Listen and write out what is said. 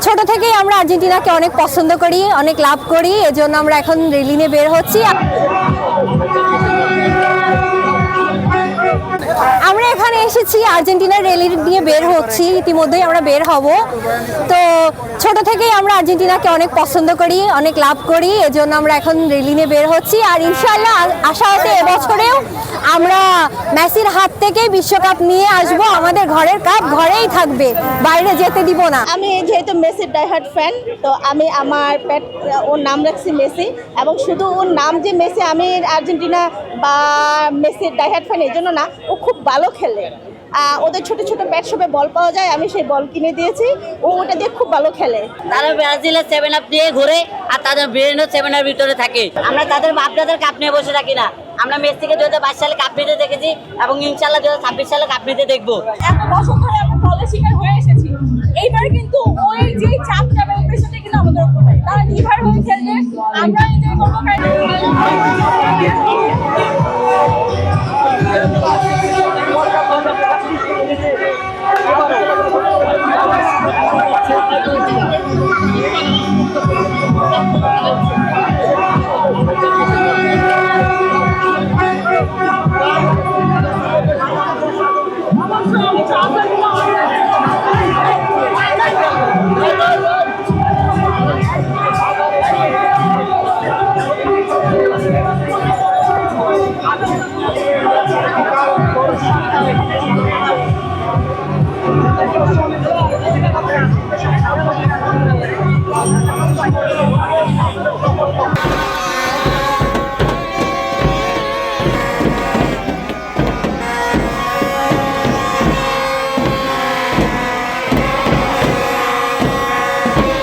ছোট থেকেই আমরা আর্জেন্টিনাকে অনেক পছন্দ করি, অনেক লাভ করি, এজন্য আমরা এখন র্যালি নিয়ে বের হচ্ছি। আমরা এখানে এসেছি আর্জেন্টিনার র্যালি নিয়ে বের হচ্ছি, ইতিমধ্যেই আমরা বের হব। তো ছোট থেকেই আমরা আর্জেন্টিনাকে অনেক পছন্দ করি, অনেক লাভ করি, এজন্য আমরা এখন র্যালি নিয়ে বের হচ্ছি। আর ইনশাআল্লাহ আশা আছে এবছরেও আমরা মেসির হাত থেকে বিশ্বকাপ নিয়ে আসব। আমাদের ঘরের কাপ ঘরেই থাকবে, বাইরে যেতে দিব না। আমি যেহেতু মেসির ডাইহার্ট ফ্যান, তো আমি আমার ওর নাম রাখছি মেসি, এবং শুধু ওর নাম যে মেসি, আমি আর্জেন্টিনা বা মেসির ডাইহার্ট ফ্যান এই জন্য না, ও খুব ভালো খেলে। ওদের ছোট ছোট ব্যাট শপে বল পাওয়া যায়, আমি সেই বল কিনে দিয়েছি, ও ওটা দিয়ে খুব ভালো খেলে। তারা ব্রাজিলের 7 আপ দিয়ে ঘুরে, আর তাদের ব্রেনও 7 এর ভিতরে থাকে। আমরা তাদের বাপদাদের কাপ নিয়ে বসে থাকি না। আমরা মেসিকে 2022 সালে কাপ নিতে দেখেছি, এবং ইনশাল্লাহ 2026 সালে কাপ নিতে দেখবো। এত বছর ধরে আমরা দলের শিকার হয়ে এসেছি, এইবার কিন্তু ওই যে চাপটা এবং প্রেশারটা কিন্তু আমাদের উপর নেই। তারা নির্ভর হয়ে খেলবে, আমরা এনজয় করবো। Gracias.